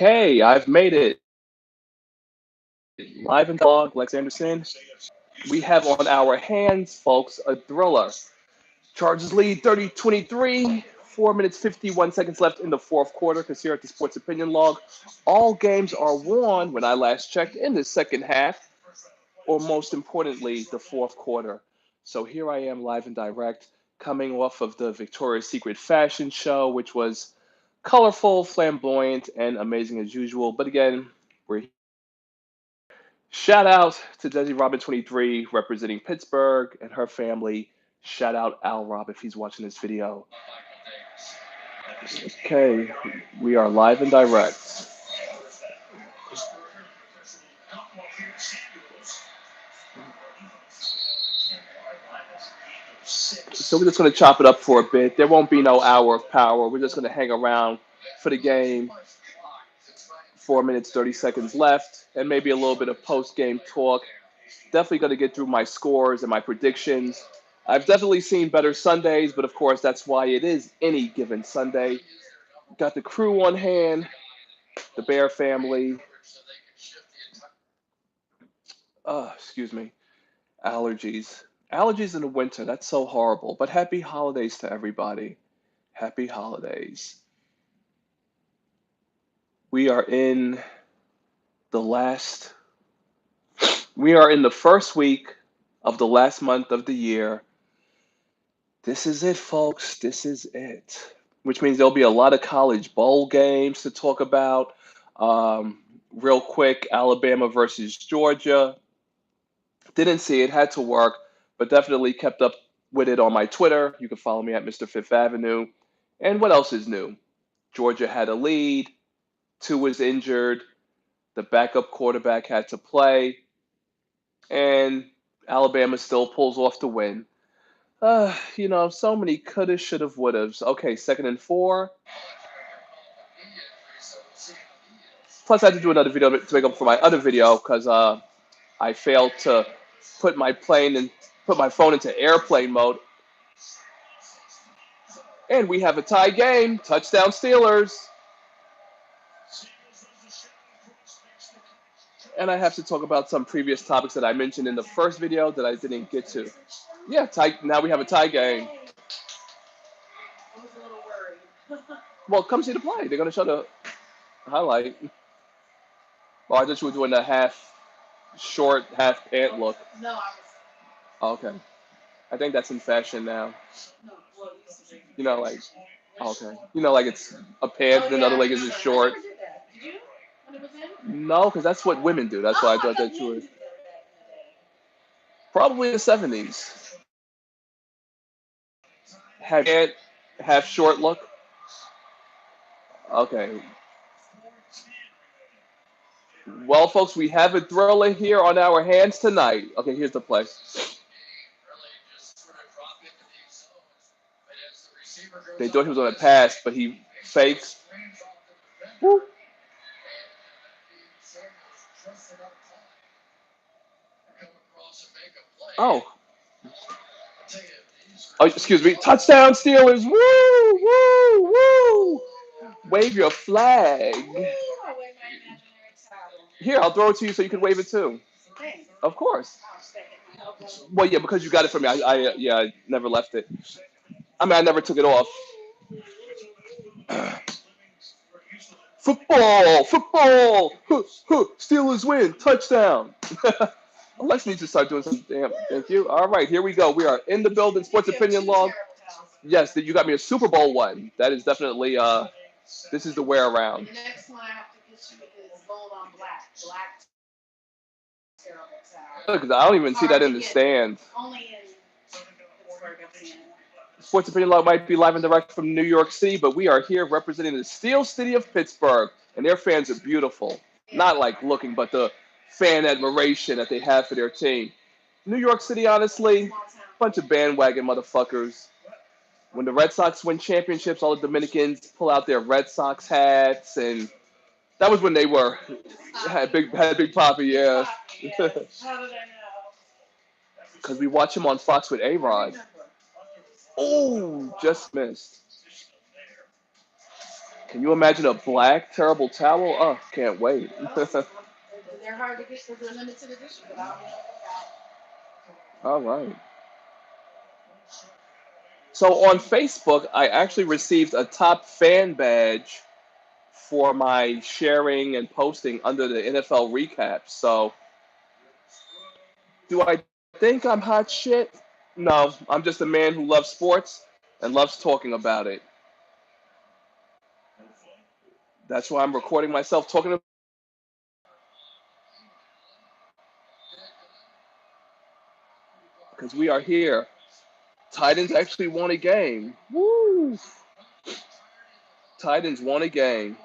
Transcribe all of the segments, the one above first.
Hey, I've made it live in blog, Lex Anderson. We have on our hands, folks, a thriller. Chargers lead 30-23, 4 minutes 51 seconds left in the fourth quarter. Because here at the Sports Opinion Log, all games are won when I last checked in the second half, or most importantly, the fourth quarter. So here I am live and direct, coming off of the Victoria's Secret fashion show, which was colorful, flamboyant, and amazing as usual. But again, we're shout out to Desi Robin 23 representing Pittsburgh and her family. Shout out Al Rob if he's watching this video. Okay, we are live and direct. So we're just going to chop it up for a bit. There won't be no hour of power. We're just going to hang around for the game. 4 minutes, 30 seconds left, and maybe a little bit of post-game talk. Definitely going to get through my scores and my predictions. I've definitely seen better Sundays, but of course, that's why it is any given Sunday. Got the crew on hand, the Bear family. Excuse me. Allergies. Allergies in the winter. That's so horrible. But happy holidays to everybody. Happy holidays. We are in the last, we are in the first week of the last month of the year. This is it, folks. This is it. Which means there'll be a lot of college bowl games to talk about. Real quick, Alabama versus Georgia. Didn't see it, had to work, but definitely kept up with it on my Twitter. You can follow me at Mr. Fifth Avenue. And what else is new? Georgia had a lead. Two was injured. The backup quarterback had to play. And Alabama still pulls off the win. So many coulda, shoulda, wouldas. Okay, 2nd and 4. Plus, I had to do another video to make up for my other video because I failed to put my phone into airplane mode. And we have a tie game. Touchdown Steelers. And I have to talk about some previous topics that I mentioned in the first video that I didn't get to. Yeah, now we have a tie game. Well, come see the play. They're going to show the highlight. Oh, I thought you were doing the half short, half pant look. Okay. I think that's in fashion now. Like, okay. Like it's a pant and another leg is just short. No, because that's what women do. That's why I thought that you were. Probably the 70s. Half short look. Okay. Well, folks, we have a thriller here on our hands tonight. Okay, here's the play. They thought he was on a pass, but he fakes. Woo. Oh. Oh, excuse me. Touchdown Steelers. Woo, woo, woo. Wave your flag. Here, I'll throw it to you so you can wave it too. Of course. Well, yeah, because you got it from me. I never left it. I mean, I never took it off. Football. Steelers win. Touchdown. Alex needs to start doing some damn. Thank you. All right, here we go. We are in the building. Sports Opinion Log. Yes, you got me a Super Bowl one. That is definitely this is the wear around. The next one I have to get you is gold on black. Black terrible sound. Because I don't even see that in the stand. Only in Sports Opinion Log might be live and direct from New York City, but we are here representing the Steel City of Pittsburgh, and their fans are beautiful. Not like looking, but the fan admiration that they have for their team. New York City, honestly, bunch of bandwagon motherfuckers. When the Red Sox win championships, all the Dominicans pull out their Red Sox hats, and that was when they had Big Papi, yeah. How did I know? Because we watch him on Fox with A-Rod. Oh, just missed. Can you imagine a black terrible towel? Oh, can't wait. All right. So on Facebook, I actually received a top fan badge for my sharing and posting under the NFL recap. So do I think I'm hot shit? No, I'm just a man who loves sports and loves talking about it. That's why I'm recording myself talking because we are here. Titans actually won a game. Woo! Titans won a game.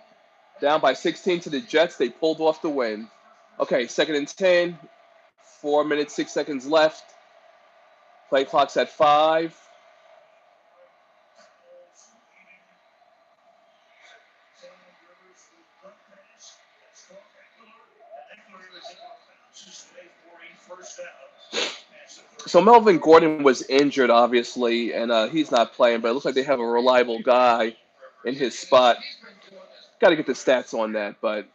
Down by 16 to the Jets. They pulled off the win. Okay, second and 10. 4 minutes, 6 seconds left. Play clock's at 5. So Melvin Gordon was injured, obviously, and he's not playing. But it looks like they have a reliable guy in his spot. Got to get the stats on that, but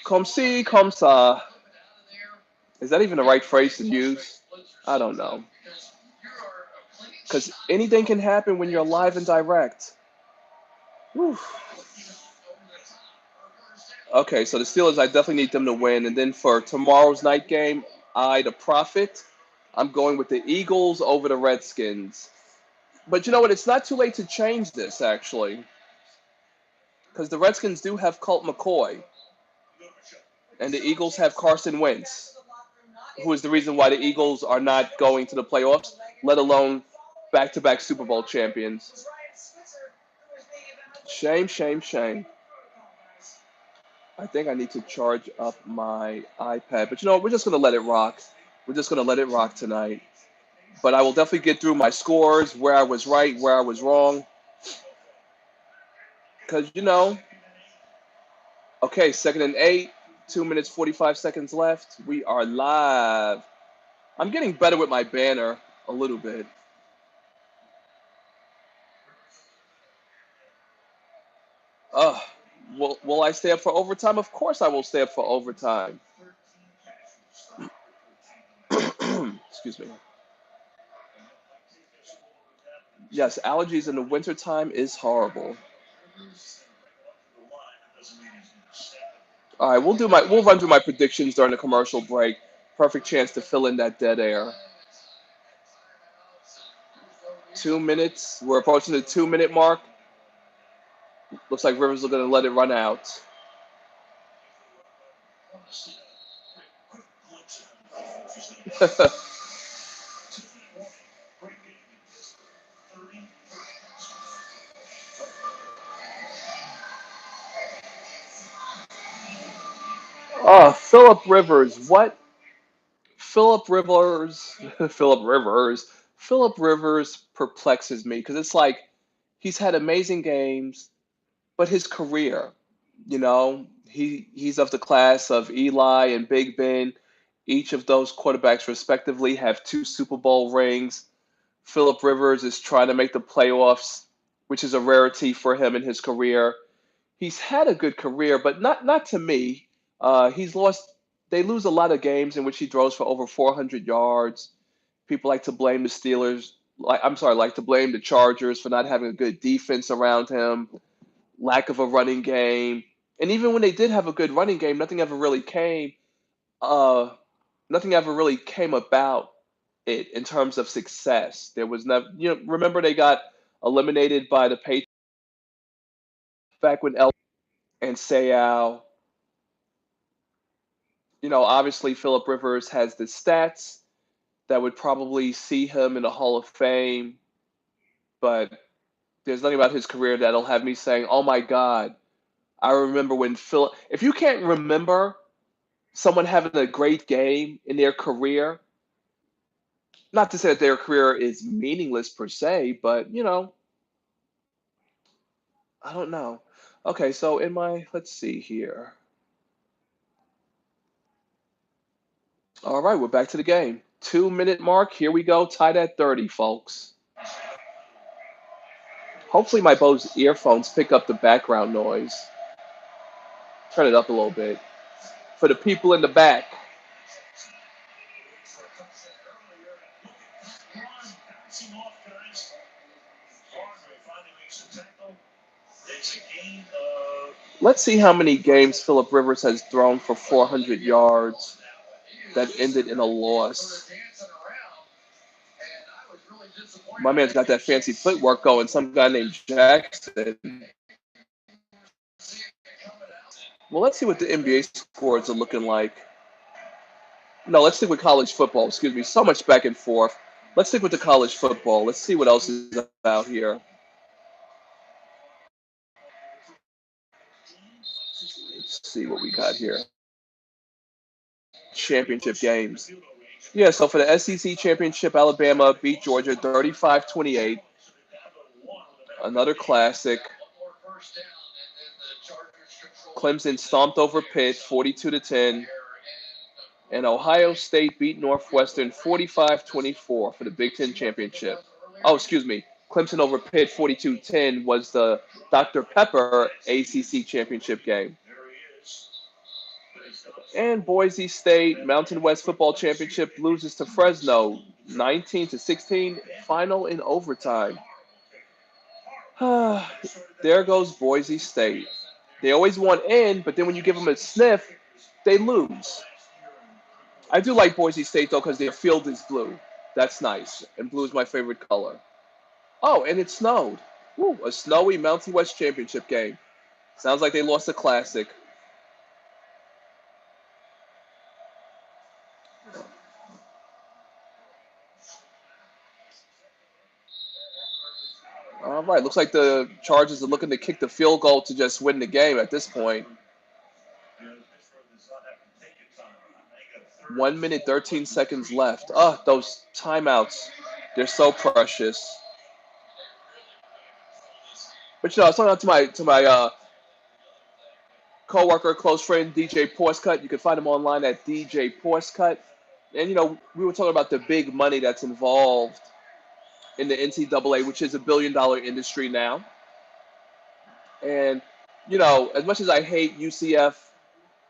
comme si, comme ça. Is that even the right phrase to use? I don't know. Because anything can happen when you're live and direct. Whew. Okay, so the Steelers, I definitely need them to win. And then for tomorrow's night game, the profit, I'm going with the Eagles over the Redskins. But you know what? It's not too late to change this, actually, because the Redskins do have Colt McCoy, and the Eagles have Carson Wentz, who is the reason why the Eagles are not going to the playoffs, let alone back-to-back Super Bowl champions. Shame, shame, shame. I think I need to charge up my iPad. But you know what? We're just going to let it rock. We're just going to let it rock tonight. But I will definitely get through my scores, where I was right, where I was wrong. Because, okay, second and 8, 2 minutes, 45 seconds left. We are live. I'm getting better with my banner a little bit. Uh, will I stay up for overtime? Of course I will stay up for overtime. Excuse me. Yes, allergies in the wintertime is horrible. All right, we'll run through my predictions during the commercial break. Perfect chance to fill in that dead air. 2 minutes. We're approaching the 2 minute mark. Looks like Rivers are going to let it run out. Oh, Philip Rivers. What? Philip Rivers. Philip Rivers. Philip Rivers perplexes me because it's like he's had amazing games, but his career, he's of the class of Eli and Big Ben. Each of those quarterbacks, respectively, have 2 Super Bowl rings. Philip Rivers is trying to make the playoffs, which is a rarity for him in his career. He's had a good career, but not to me. He's lost. They lose a lot of games in which he throws for over 400 yards. People like to blame the Steelers. Like to blame the Chargers for not having a good defense around him, lack of a running game, and even when they did have a good running game, Uh, nothing ever really came about it in terms of success. There was never, remember they got eliminated by the Patriots back when El and Sayal. Obviously Philip Rivers has the stats that would probably see him in the Hall of Fame, but there's nothing about his career that'll have me saying, "Oh my God, I remember when Philip." If you can't remember someone having a great game in their career, not to say that their career is meaningless per se, but I don't know. Okay, so let's see here. All right, we're back to the game. 2 minute mark. Here we go. Tied at 30, folks. Hopefully my Bose earphones pick up the background noise. Turn it up a little bit. For the people in the back. Let's see how many games Phillip Rivers has thrown for 400 yards that ended in a loss. My man's got that fancy footwork going. Some guy named Jackson. Well, let's see what the NBA scores are looking like. No, let's stick with college football. Excuse me. So much back and forth. Let's stick with the college football. Let's see what else is out here. Let's see what we got here. Championship games. Yeah, so for the SEC championship, Alabama beat Georgia 35-28. Another classic. Clemson stomped over Pitt 42-10. And Ohio State beat Northwestern 45-24 for the Big Ten championship. Oh, excuse me. Clemson over Pitt 42-10 was the Dr. Pepper ACC championship game. And Boise State Mountain West Football Championship loses to Fresno 19-16, final in overtime. There goes Boise State. They always want in, but then when you give them a sniff, they lose. I do like Boise State, though, because their field is blue. That's nice. And blue is my favorite color. Oh, and it snowed. Woo, a snowy Mountain West Championship game. Sounds like they lost a classic. All right, looks like the Chargers are looking to kick the field goal to just win the game at this point. 1 minute, 13 seconds left. Oh, those timeouts. They're so precious. But I was talking to my coworker, close friend, DJ Porcecut. You can find him online at DJ Porcecut. And we were talking about the big money that's involved in the NCAA, which is $1 billion industry now. And as much as I hate UCF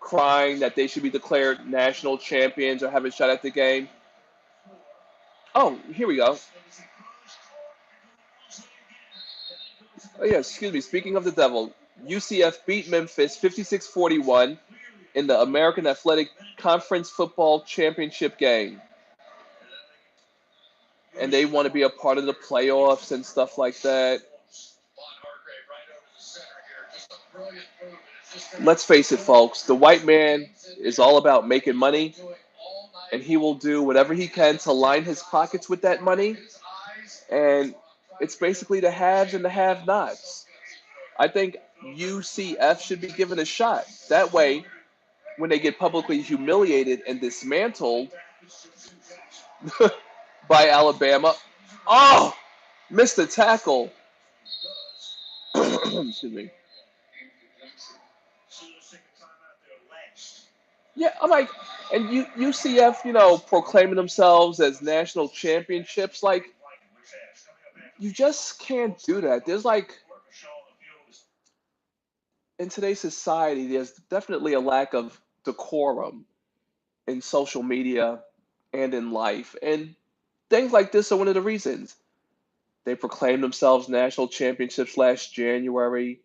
crying that they should be declared national champions or have a shot at the game. Oh, here we go. Oh, yeah, excuse me. Speaking of the devil, UCF beat Memphis 56-41 in the American Athletic Conference Football Championship game. And they want to be a part of the playoffs and stuff like that. Let's face it, folks. The white man is all about making money, and he will do whatever he can to line his pockets with that money. And it's basically the haves and the have-nots. I think UCF should be given a shot. That way, when they get publicly humiliated and dismantled by Alabama, oh, missed the tackle. Excuse me. Yeah, I'm like, and UCF, proclaiming themselves as national championships, like, you just can't do that. There's in today's society, there's definitely a lack of decorum in social media and in life. And things like this are one of the reasons. They proclaimed themselves national championships last January,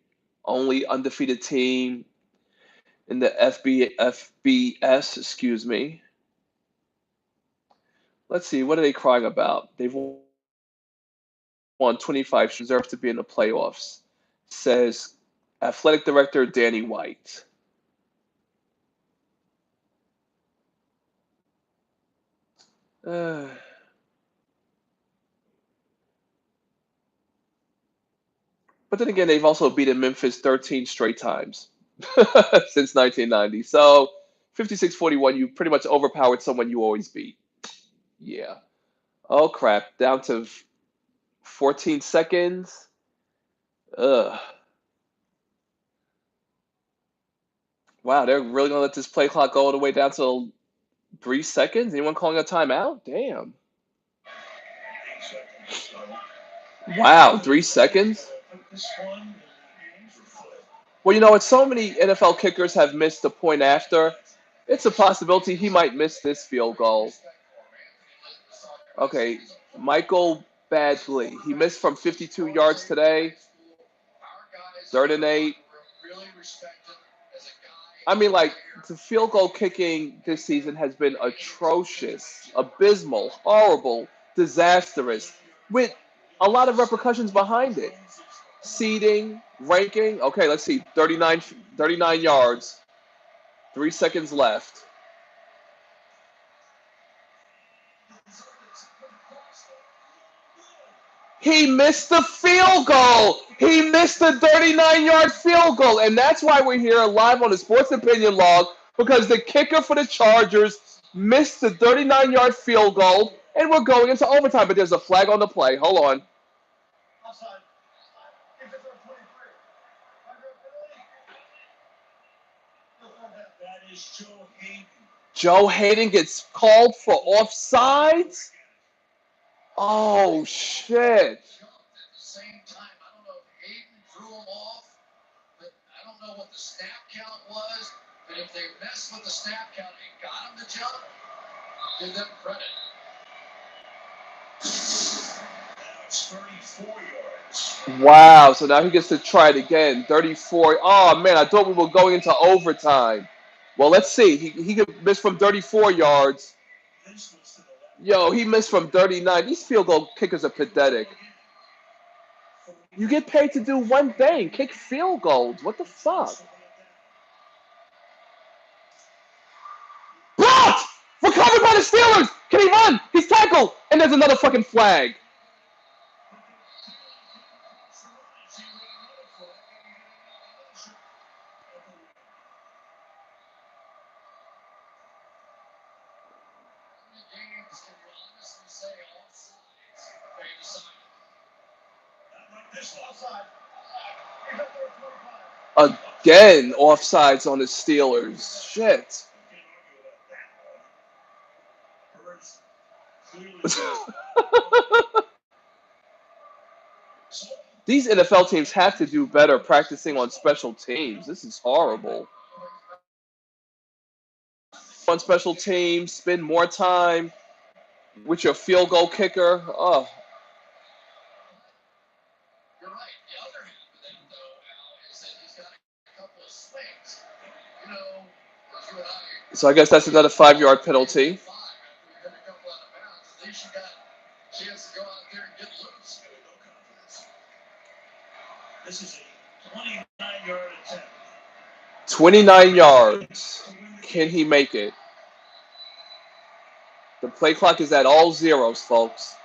only undefeated team in the FBS, excuse me. Let's see, what are they crying about? They've won 25, deserves to be in the playoffs, says athletic director Danny White. But then again, they've also beaten Memphis 13 straight times since 1990. So 56-41, you pretty much overpowered someone you always beat. Yeah. Oh, crap. Down to 14 seconds. Ugh. Wow, they're really going to let this play clock go all the way down to 3 seconds? Anyone calling a timeout? Damn. Wow, 3 seconds? Well, you know what? So many NFL kickers have missed the point after. It's a possibility he might miss this field goal. Okay, Michael Badgley. He missed from 52 yards today. 3rd and 8. I mean, like, the field goal kicking this season has been atrocious, abysmal, horrible, disastrous, with a lot of repercussions behind it. Seeding, ranking. Okay, let's see. 39 yards. 3 seconds left. He missed the field goal. He missed the 39-yard field goal. And that's why we're here live on the Sports Opinion Log, because the kicker for the Chargers missed the 39-yard field goal, and we're going into overtime. But there's a flag on the play. Hold on. Joe Hayden gets called for offsides? Oh, shit. Wow, so now he gets to try it again. 34. Oh, man, I thought we were going into overtime. Well, let's see. He missed from 34 yards. Yo, he missed from 39. These field goal kickers are pathetic. You get paid to do one thing, kick field goals. What the fuck? Blocked! Recovered by the Steelers! Can he run? He's tackled! And there's another fucking flag. Again, offsides on the Steelers. Shit. These NFL teams have to do better practicing on special teams. This is horrible. On special teams, spend more time with your field goal kicker. Oh. So I guess that's another 5-yard penalty. This is a 29-yard attempt. 29 yards. Can he make it? The play clock is at all zeros, folks.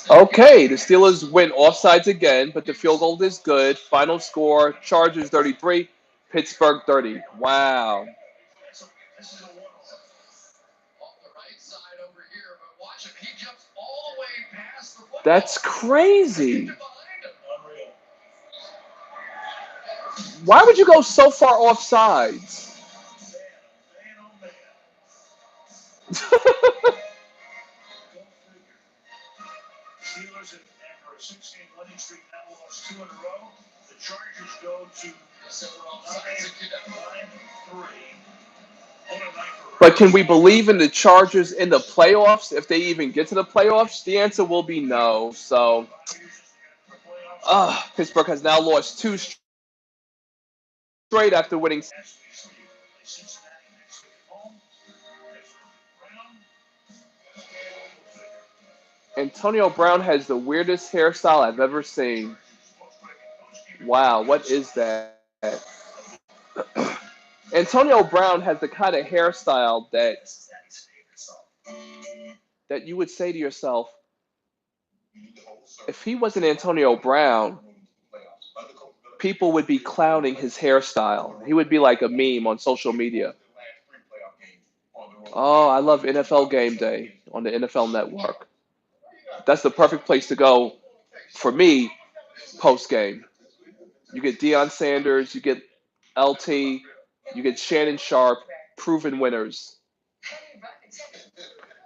Okay, the Steelers win offsides again, but the field goal is good. Final score, Chargers 33, Pittsburgh 30. Wow. That's crazy. Why would you go so far offsides? But can we believe in the Chargers in the playoffs if they even get to the playoffs? The answer will be no. So, Pittsburgh has now lost 2 straight after winning. Antonio Brown has the weirdest hairstyle I've ever seen. Wow, what is that? Antonio Brown has the kind of hairstyle that you would say to yourself, if he wasn't Antonio Brown, people would be clowning his hairstyle. He would be like a meme on social media. Oh, I love NFL Game Day on the NFL Network. That's the perfect place to go for me post game. You get Deion Sanders, you get LT, you get Shannon Sharp, proven winners.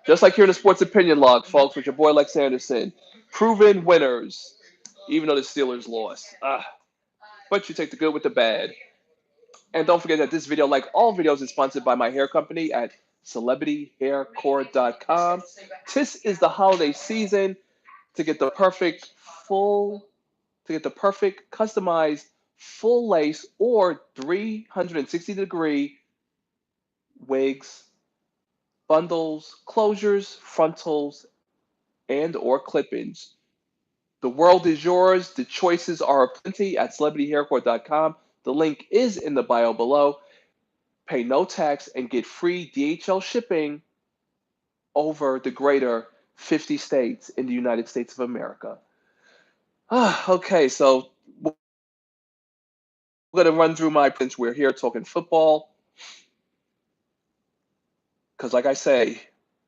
Just like here in the Sports Opinion Log, folks, with your boy Lex Anderson. Proven winners, even though the Steelers lost. But you take the good with the bad. And don't forget that this video, like all videos, is sponsored by my hair company at celebrityhaircore.com. This is the holiday season to get the perfect customized full lace or 360-degree wigs, bundles, closures, frontals, and or clip-ins. The world is yours. The choices are plenty at celebrityhaircore.com. The link is in the bio below. Pay no tax and get free DHL shipping over the greater 50 states in the United States of America. Okay, so we're going to run through my since we're here talking football. Because, like I say,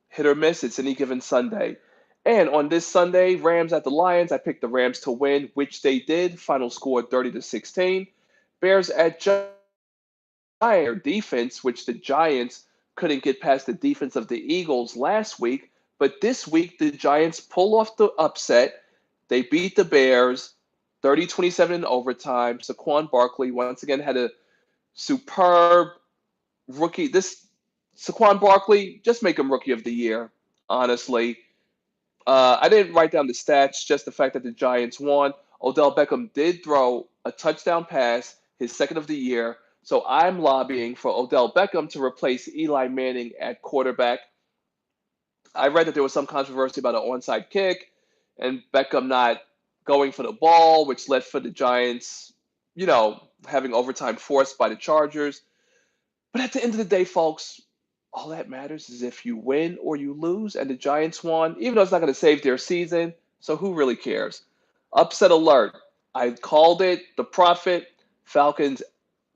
hit or miss, it's any given Sunday. And on this Sunday, Rams at the Lions, I picked the Rams to win, which they did. Final score 30-16. Bears at Giants defense, which the Giants couldn't get past the defense of the Eagles last week. But this week, the Giants pull off the upset. They beat the Bears 30-27 in overtime. Saquon Barkley once again had a superb rookie. This Saquon Barkley, just make him rookie of the year, honestly. I didn't write down the stats, just the fact that the Giants won. Odell Beckham did throw a touchdown pass, his second of the year. So I'm lobbying for Odell Beckham to replace Eli Manning at quarterback. I read that there was some controversy about an onside kick and Beckham not going for the ball, which led for the Giants, having overtime forced by the Chargers. But at the end of the day, folks, all that matters is if you win or you lose, and the Giants won, even though it's not going to save their season. So who really cares? Upset alert. I called it the Prophet, Falcons,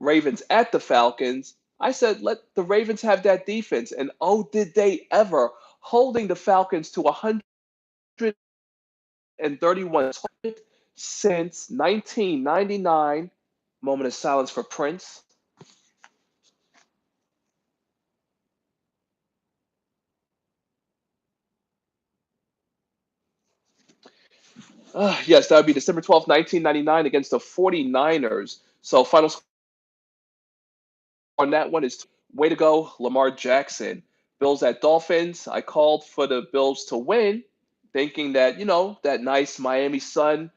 Ravens at the Falcons. I said, let the Ravens have that defense. And oh, did they ever, holding the Falcons to 131 since 1999. Moment of silence for Prince. Yes, that would be December 12th, 1999 against the 49ers. So final score on that one is way to go, Lamar Jackson. Bills at Dolphins. I called for the Bills to win, thinking that, that nice Miami sun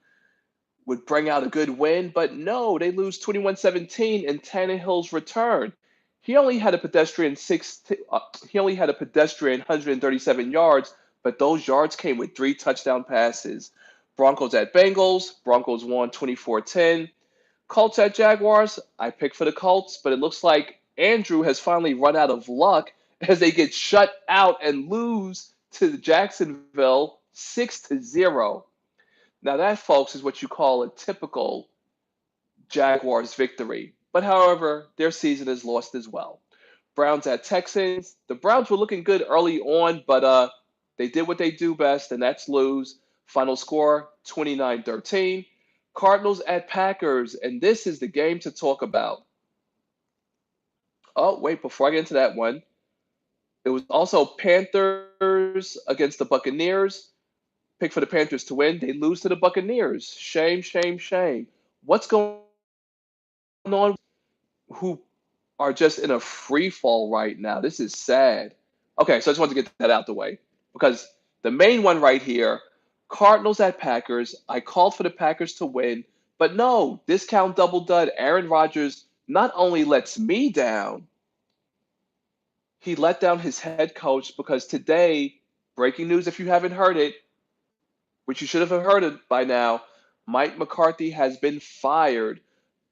would bring out a good win. But no, they lose 21-17 in Tannehill's return. He only had a pedestrian 137 yards, but those yards came with 3 touchdown passes. Broncos at Bengals. Broncos won 24-10. Colts at Jaguars. I picked for the Colts, but it looks like Andrew has finally run out of luck as they get shut out and lose to Jacksonville 6-0. Now that, folks, is what you call a typical Jaguars victory. But however, their season is lost as well. Browns at Texans. The Browns were looking good early on, but they did what they do best, and that's lose. Final score 29-13. Cardinals at Packers, and this is the game to talk about. Oh, wait, before I get into that one, it was also Panthers against the Buccaneers. Pick for the Panthers to win. They lose to the Buccaneers. Shame, shame, shame. What's going on? Who are just in a free fall right now. This is sad. Okay, so I just wanted to get that out the way because the main one right here, Cardinals at Packers. I called for the Packers to win, but no, discount double dud. Aaron Rodgers not only lets me down, he let down his head coach because today, breaking news if you haven't heard it, which you should have heard it by now, Mike McCarthy has been fired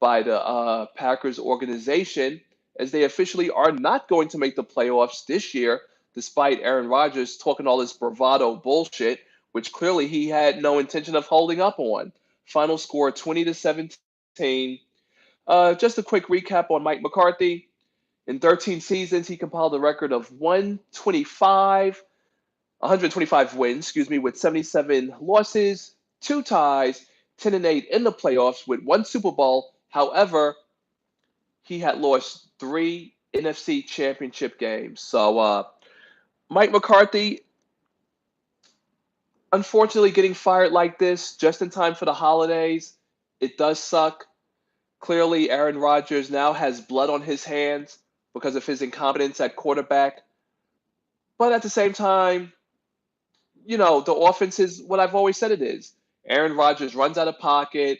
by the Packers organization as they officially are not going to make the playoffs this year, despite Aaron Rodgers talking all this bravado bullshit, which clearly he had no intention of holding up on. Final score 20-17. Just a quick recap on Mike McCarthy. In 13 seasons, he compiled a record of 125 125 wins, excuse me, with 77 losses, 2 ties, 10-8 in the playoffs with 1 Super Bowl. However, he had lost 3 NFC Championship games. So Mike McCarthy, unfortunately, getting fired like this just in time for the holidays, it does suck. Clearly, Aaron Rodgers now has blood on his hands because of his incompetence at quarterback. But at the same time, the offense is what I've always said it is. Aaron Rodgers runs out of pocket.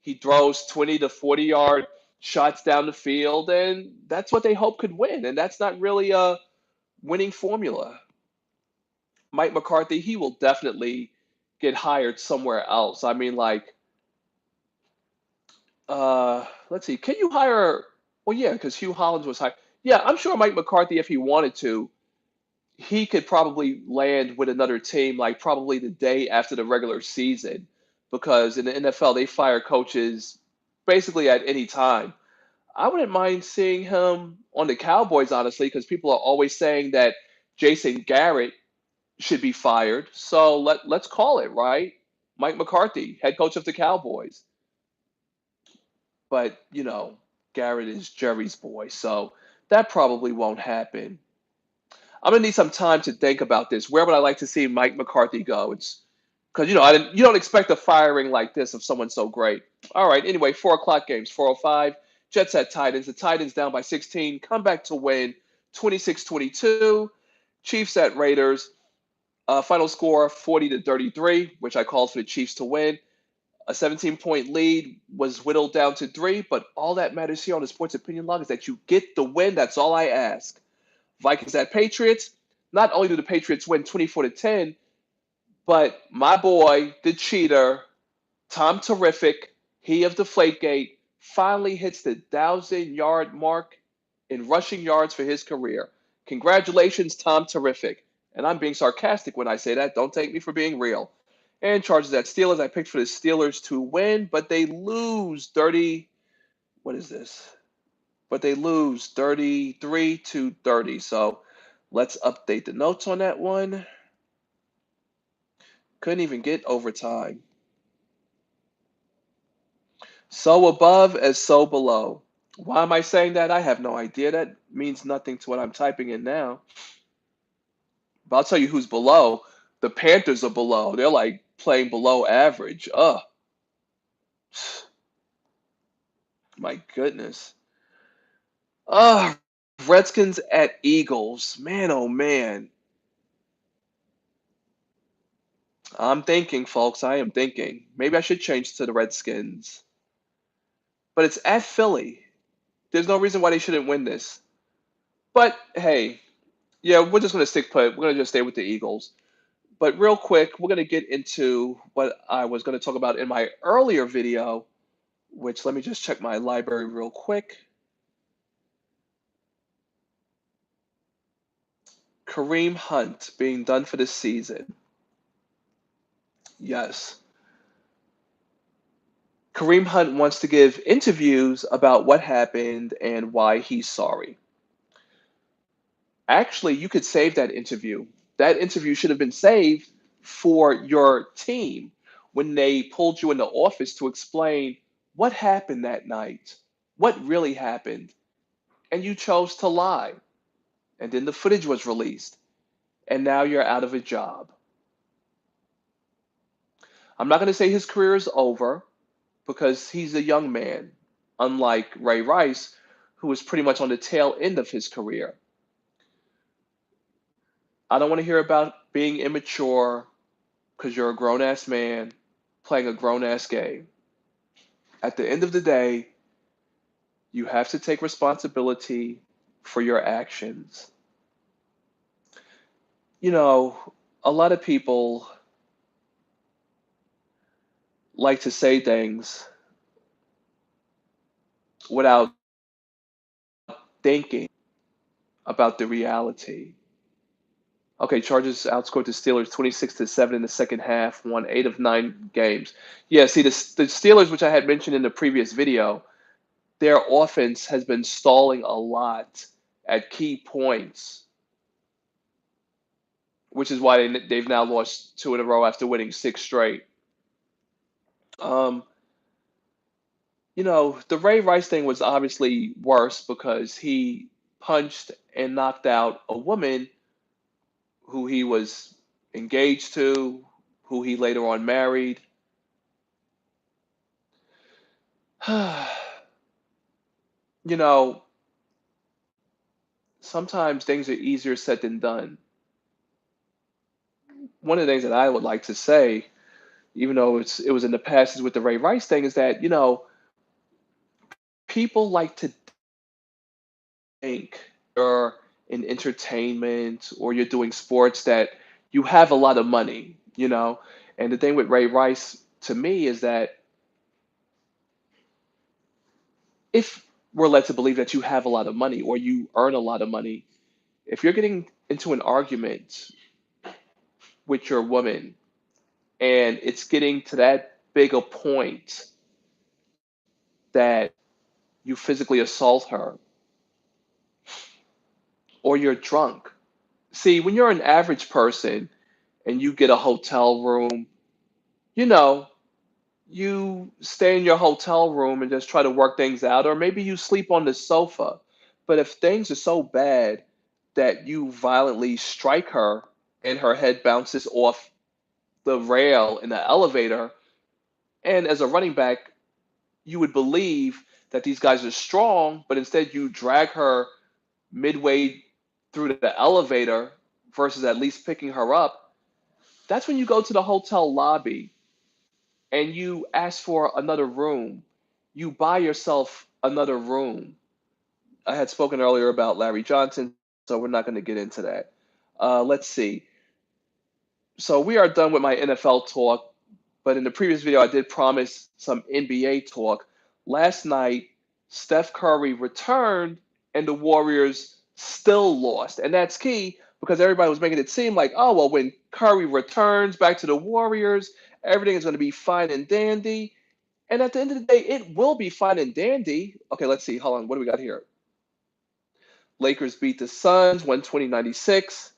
He throws 20 to 40-yard shots down the field, and that's what they hope could win. And that's not really a winning formula. Mike McCarthy, he will definitely get hired somewhere else. I mean, like, let's see, can you hire? Well, yeah, because Hugh Hollins was hired. Yeah, I'm sure Mike McCarthy, if he wanted to, he could probably land with another team, like probably the day after the regular season, because in the NFL they fire coaches basically at any time. I wouldn't mind seeing him on the Cowboys, honestly, because people are always saying that Jason Garrett should be fired. So let's call it, right. Mike McCarthy, head coach of the Cowboys. But Garrett is Jerry's boy, so that probably won't happen. I'm gonna need some time to think about this. Where would I like to see Mike McCarthy go? It's because you don't expect a firing like this of someone so great. All right. Anyway, 4 o'clock games, 4:05. Jets at Titans. The Titans down by 16. Come back to win, 26-22. Chiefs at Raiders. Final score 40-33, which I called for the Chiefs to win. A 17-point lead was whittled down to 3, but all that matters here on the Sports Opinion Log is that you get the win. That's all I ask. Vikings at Patriots. Not only do the Patriots win 24-10, but my boy, the cheater, Tom Terrific, he of Deflategate, finally hits the 1,000-yard mark in rushing yards for his career. Congratulations, Tom Terrific. And I'm being sarcastic when I say that. Don't take me for being real. And Chargers at Steelers. I picked for the Steelers to win, but they lose 30. What is this? But they lose 33-30. So let's update the notes on that one. Couldn't even get overtime. So above as so below. Why am I saying that? I have no idea. That means nothing to what I'm typing in now. But I'll tell you who's below. The Panthers are below. They're like playing below average. Ugh, my goodness. Ugh, Redskins at Eagles. Man, oh man. I'm thinking, folks. I am thinking. Maybe I should change to the Redskins. But it's at Philly. There's no reason why they shouldn't win this. But hey, yeah, we're just going to stick put. We're going to just stay with the Eagles. But real quick, we're going to get into what I was going to talk about in my earlier video, which let me just check my library real quick. Kareem Hunt being done for this season. Yes. Kareem Hunt wants to give interviews about what happened and why he's sorry. Actually, you could save that interview. That interview should have been saved for your team when they pulled you in the office to explain what happened that night, what really happened, and you chose to lie. And then the footage was released, and now you're out of a job. I'm not going to say his career is over because he's a young man, unlike Ray Rice, who was pretty much on the tail end of his career. I don't want to hear about being immature because you're a grown ass man playing a grown ass game. At the end of the day, you have to take responsibility for your actions. You know, a lot of people like to say things without thinking about the reality. Okay, Chargers outscored the Steelers 26-7 in the second half, won 8 of 9 games. Yeah, see, the Steelers, which I had mentioned in the previous video, their offense has been stalling a lot at key points which is why they've now lost two in a row after winning six straight. Um, the Ray Rice thing was obviously worse because he punched and knocked out a woman who he was engaged to, who he later on married. you know, Sometimes things are easier said than done. One of the things that I would like to say, even though it was in the past, is with the Ray Rice thing, is that people like to think you're in entertainment or you're doing sports that you have a lot of money. And the thing with Ray Rice to me is that if we're led to believe that you have a lot of money or you earn a lot of money, if you're getting into an argument with your woman and it's getting to that big a point that you physically assault her or you're drunk. See, when you're an average person and you get a hotel room, you know, you stay in your hotel room and just try to work things out, or maybe you sleep on the sofa. But if things are so bad that you violently strike her and her head bounces off the rail in the elevator, and as a running back, you would believe that these guys are strong, but instead you drag her midway through the elevator versus at least picking her up. That's when you go to the hotel lobby and you ask for another room. You buy yourself another room. I had spoken earlier about Larry Johnson, so we're not going to get into that. Let's see. So we are done with my NFL talk, but in the previous video, I did promise some NBA talk. Last night, Steph Curry returned, and the Warriors still lost. And that's key because everybody was making it seem like, oh, well, when Curry returns back to the Warriors, everything is going to be fine and dandy. And at the end of the day, it will be fine and dandy. Okay, let's see. Hold on. What do we got here? Lakers beat the Suns 120-96.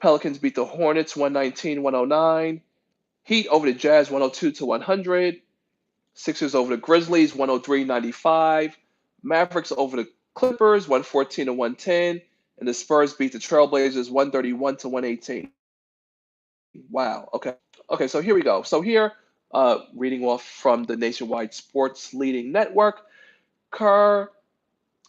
Pelicans beat the Hornets 119-109. Heat over the Jazz 102-100. Sixers over the Grizzlies 103-95. Mavericks over the Clippers 114-110. And the Spurs beat the Trailblazers 131-118. Wow. Okay. Okay, so here we go. So here, reading off from the Nationwide Sports Leading Network, Kerr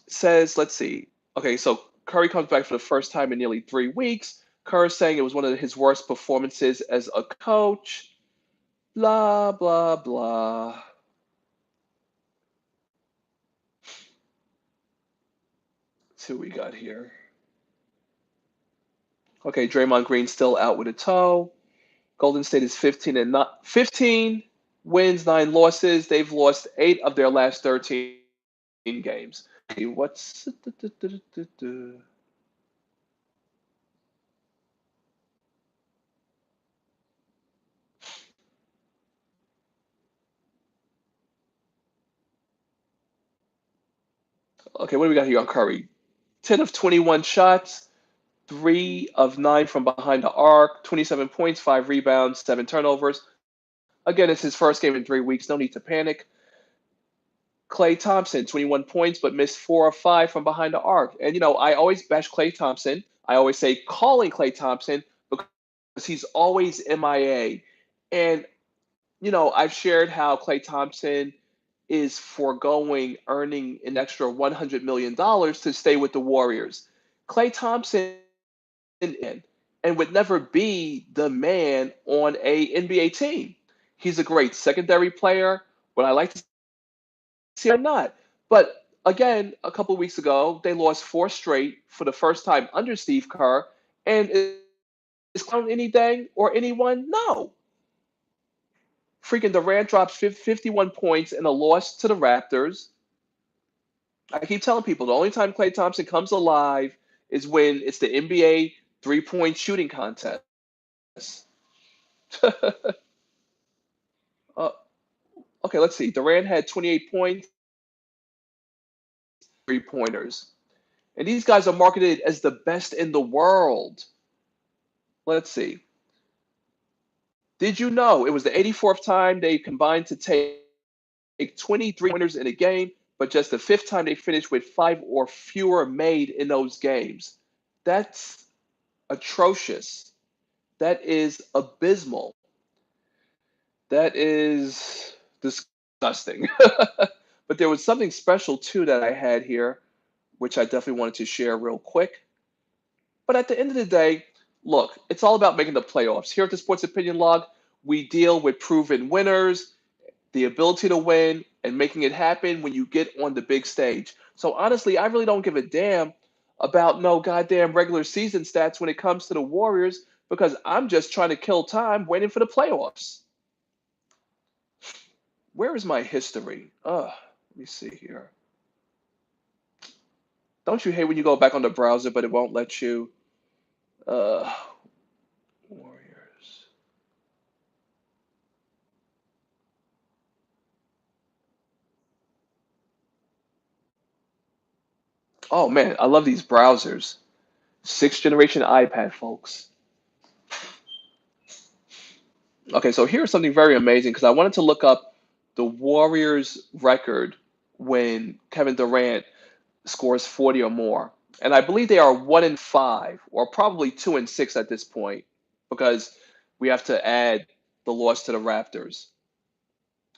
says, let's see. Okay, so Curry comes back for the first time in nearly 3 weeks. Kerr is saying it was one of his worst performances as a coach. Blah, blah, blah. Let's see what we got here. Okay, Draymond Green still out with a toe. Golden State is 15 and not 15 wins, 9 losses. They've lost 8 of their last 13 games. Okay, what do we got here on Curry? 10 of 21 shots, 3 of 9 from behind the arc, 27 points, 5 rebounds, 7 turnovers. Again, it's his first game in 3 weeks. No need to panic. Klay Thompson, 21 points, but missed 4 of 5 from behind the arc. And, I always bash Klay Thompson. I always say calling Klay Thompson because he's always MIA. And, I've shared how Klay Thompson is foregoing earning an extra $100 million to stay with the Warriors. Klay Thompson and would never be the man on a NBA team. He's a great secondary player. Would I like to see him not? But again, a couple of weeks ago, they lost 4 straight for the first time under Steve Kerr. And is clown anything or anyone? No. Freaking Durant drops 51 points in a loss to the Raptors. I keep telling people the only time Klay Thompson comes alive is when it's the NBA 3-point shooting contest. uh, okay, let's see. Durant had 28 points, 3 pointers. And these guys are marketed as the best in the world. Let's see. Did you know it was the 84th time they combined to take 23 pointers in a game, but just the fifth time they finished with five or fewer made in those games? That's atrocious. That is abysmal. That is disgusting. But there was something special too that I had here, which I definitely wanted to share real quick. But at the end of the day, look, it's all about making the playoffs. Here at the Sports Opinion Log, we deal with proven winners, the ability to win, and making it happen when you get on the big stage. So honestly, I really don't give a damn about no goddamn regular season stats when it comes to the Warriors because I'm just trying to kill time waiting for the playoffs. Where is my history? Let me see here. Don't you hate when you go back on the browser but it won't let you? Uh, Warriors. Oh man, I love these browsers. Sixth generation iPad, folks. Okay, so here's something very amazing because I wanted to look up the Warriors record when Kevin Durant scores 40 or more. And I believe they are 1-5, or probably 2-6 at this point, because we have to add the loss to the Raptors.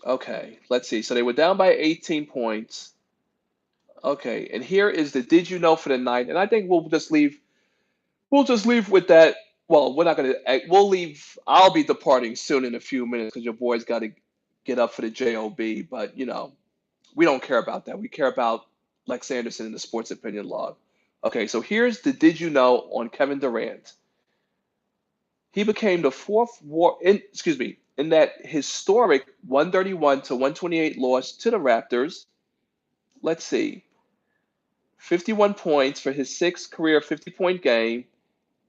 Okay, let's see. So they were down by 18 points. Okay, and here is the did you know for the night. And I think we'll just leave with that. Well, we're not gonna. We'll leave. I'll be departing soon in a few minutes because your boy's got to get up for the job. But we don't care about that. We care about Lex Anderson in the Sports Opinion Log. Okay, so here's the did you know on Kevin Durant. He became the fourth in that historic 131 to 128 loss to the Raptors. Let's see, 51 points for his sixth career 50-point game.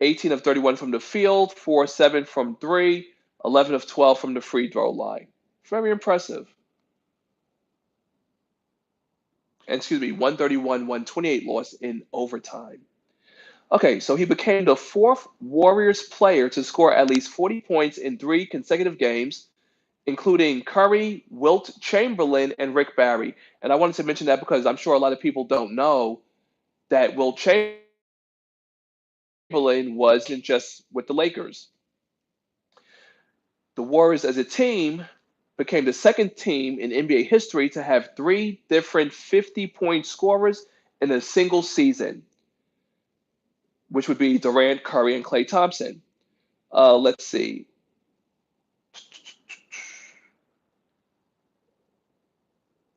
18 of 31 from the field, 4-7 from three, 11 of 12 from the free throw line. Very impressive. And 131, 128 loss in overtime. Okay, so he became the fourth Warriors player to score at least 40 points in three consecutive games, including Curry, Wilt Chamberlain, and Rick Barry. And I wanted to mention that because I'm sure a lot of people don't know that Wilt Chamberlain wasn't just with the Lakers. The Warriors as a team became the second team in NBA history to have three different 50-point scorers in a single season, which would be Durant, Curry, and Klay Thompson. Let's see.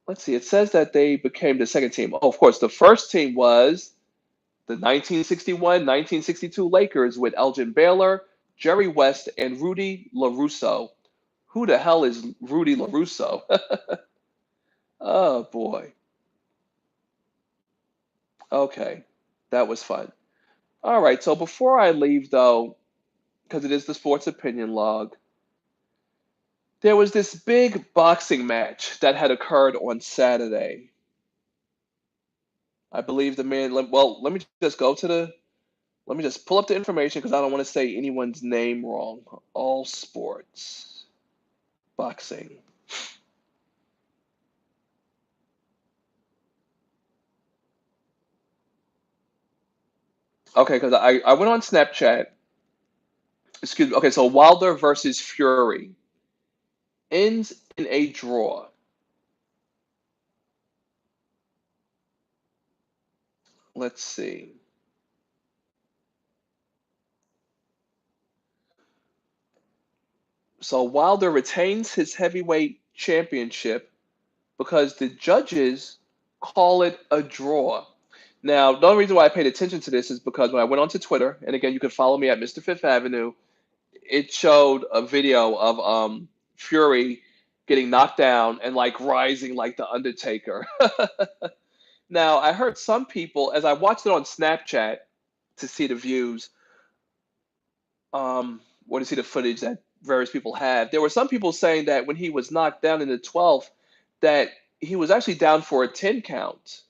Let's see. It says that they became the second team. Oh, of course, the first team was the 1961-1962 Lakers with Elgin Baylor, Jerry West, and Rudy LaRusso. Who the hell is Rudy LaRusso? Oh, boy. Okay. That was fun. All right, so before I leave, though, because it is the sports opinion log, there was this big boxing match that had occurred on Saturday. I believe the man, well, let me just let me just pull up the information because I don't want to say anyone's name wrong. All sports, boxing. Okay, because I went on Snapchat. Excuse me. Okay, so Wilder versus Fury ends in a draw. Let's see. So Wilder retains his heavyweight championship because the judges call it a draw. Now, the only reason why I paid attention to this is because when I went onto Twitter, and again, you can follow me at Mr. Fifth Avenue, it showed a video of Fury getting knocked down and like rising like the Undertaker. Now, I heard some people, as I watched it on Snapchat to see the views, or to see the footage that various people have, there were some people saying that when he was knocked down in the 12th, that he was actually down for a 10 count.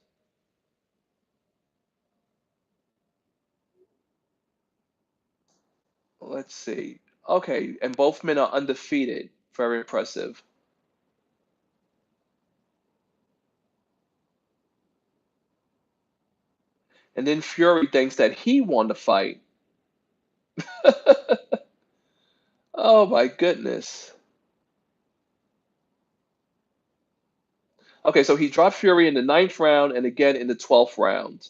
Let's see. Okay, and both men are undefeated. Very impressive. And then Fury thinks that he won the fight. Oh my goodness. Okay, so he dropped Fury in the ninth round and again in the 12th round.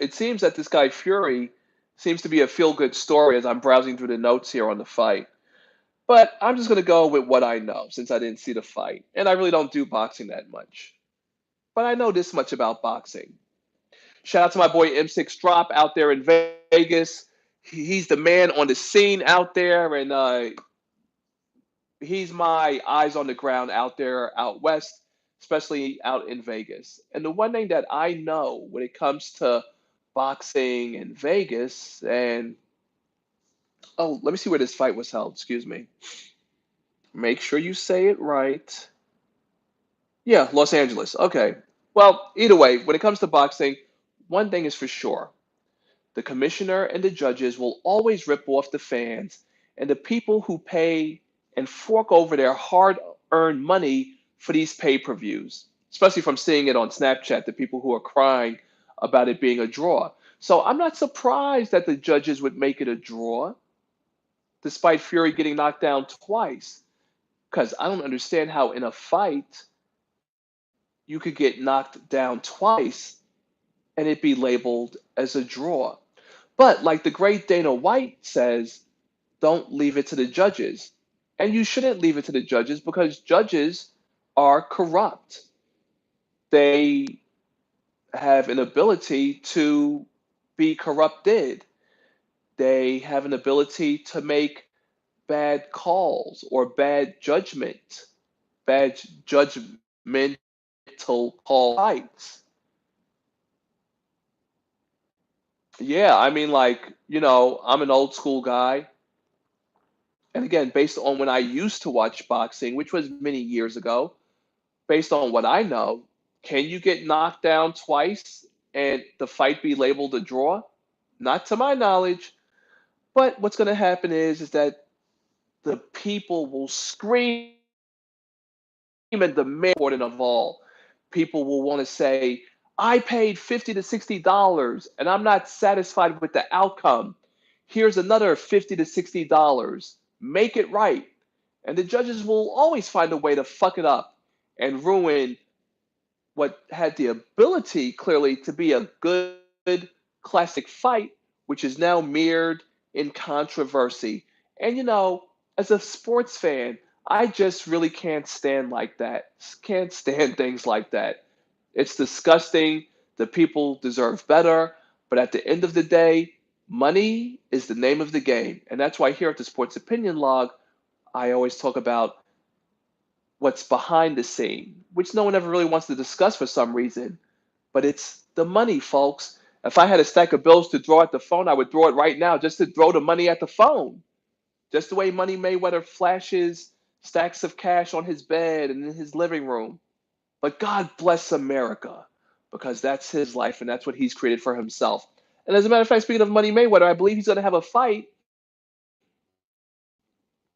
It seems that this guy Fury seems to be a feel-good story as I'm browsing through the notes here on the fight. But I'm just going to go with what I know since I didn't see the fight. And I really don't do boxing that much. But I know this much about boxing. Shout out to my boy M6 Drop out there in Vegas. He's the man on the scene out there, and he's my eyes on the ground out there out west, especially out in Vegas. And the one thing that I know when it comes to boxing in Vegas, and oh, let me see where this fight was held. Excuse me. Make sure you say it right. Yeah, Los Angeles. Okay. Well, either way, when it comes to boxing, one thing is for sure. The commissioner and the judges will always rip off the fans and the people who pay and fork over their hard earned money for these pay per views, especially from seeing it on Snapchat, the people who are crying about it being a draw. So I'm not surprised that the judges would make it a draw, despite Fury getting knocked down twice. Because I don't understand how in a fight you could get knocked down twice and it be labeled as a draw. But like the great Dana White says, don't leave it to the judges. And you shouldn't leave it to the judges because judges are corrupt. They have an ability to be corrupted. They have an ability to make bad calls or bad judgmental call fights. Yeah, I mean, like, I'm an old school guy. And again, based on when I used to watch boxing, which was many years ago, based on what I know, can you get knocked down twice and the fight be labeled a draw? Not to my knowledge. But what's going to happen is that the people will scream and demand important of all. People will want to say, I paid $50 to $60 and I'm not satisfied with the outcome. Here's another $50 to $60. Make it right. And the judges will always find a way to fuck it up and ruin what had the ability clearly to be a good classic fight, which is now mirrored in controversy. And as a sports fan, I just really can't stand like that. Can't stand things like that. It's disgusting. The people deserve better. But at the end of the day, money is the name of the game. And that's why here at the Sports Opinion Log, I always talk about what's behind the scene, which no one ever really wants to discuss for some reason. But it's the money, folks. If I had a stack of bills to throw at the phone, I would throw it right now just to throw the money at the phone. Just the way Money Mayweather flashes stacks of cash on his bed and in his living room. But God bless America because that's his life and that's what he's created for himself. And as a matter of fact, speaking of Money Mayweather, I believe he's going to have a fight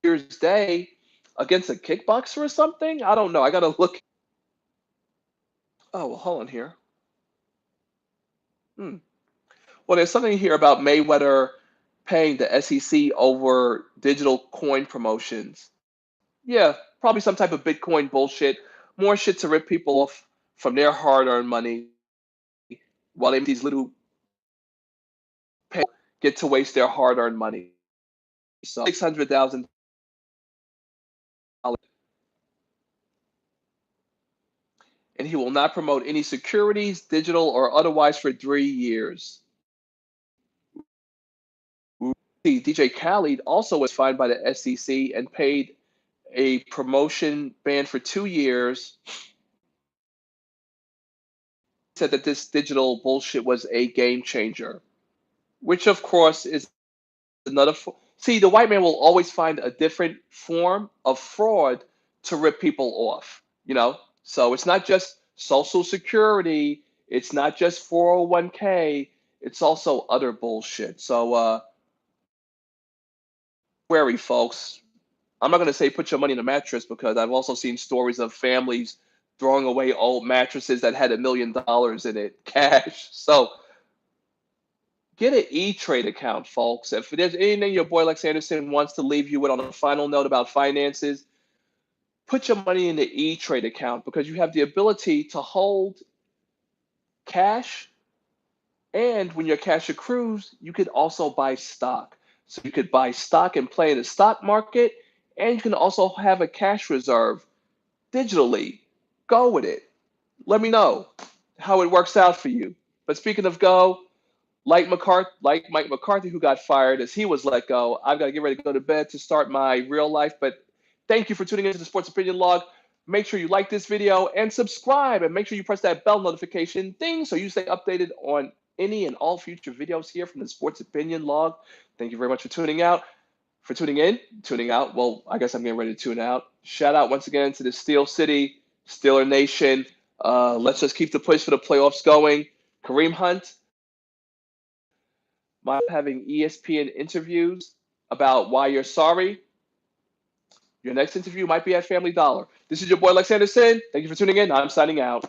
Year's Day against a kickboxer or something. I don't know. I got to look. Oh, well, hold on here. Hmm. Well, there's something here about Mayweather paying the SEC over digital coin promotions. Yeah, probably some type of Bitcoin bullshit. More shit to rip people off from their hard-earned money while they these little pay get to waste their hard-earned money. So $600,000, and he will not promote any securities, digital or otherwise, for 3 years. DJ Khaled also was fined by the SEC and paid a promotion ban for 2 years. Said that this digital bullshit was a game changer, which of course is another. See, the white man will always find a different form of fraud to rip people off, you know? So it's not just Social Security, it's not just 401k, it's also other bullshit. So wary folks. I'm not going to say put your money in a mattress because I've also seen stories of families throwing away old mattresses that had $1 million in it, cash. So get an E-Trade account, folks. If there's anything your boy Lex Anderson wants to leave you with on a final note about finances, put your money in the E-Trade account because you have the ability to hold cash, and when your cash accrues, you could also buy stock. So you could buy stock and play in the stock market, and you can also have a cash reserve digitally. Go with it. Let me know how it works out for you. But speaking of go, like Mike McCarthy, who got fired as he was let go, I've got to get ready to go to bed to start my real life. But thank you for tuning into the Sports Opinion Log. Make sure you like this video and subscribe, and make sure you press that bell notification thing so you stay updated on any and all future videos here from the Sports Opinion Log. Thank you very much for tuning out. For tuning in, tuning out. Well, I guess I'm getting ready to tune out. Shout out once again to the Steel City, Steeler Nation. Let's just keep the push for the playoffs going. Kareem Hunt, having ESPN interviews about why you're sorry. Your next interview might be at Family Dollar. This is your boy Lex Anderson. Thank you for tuning in. I'm signing out.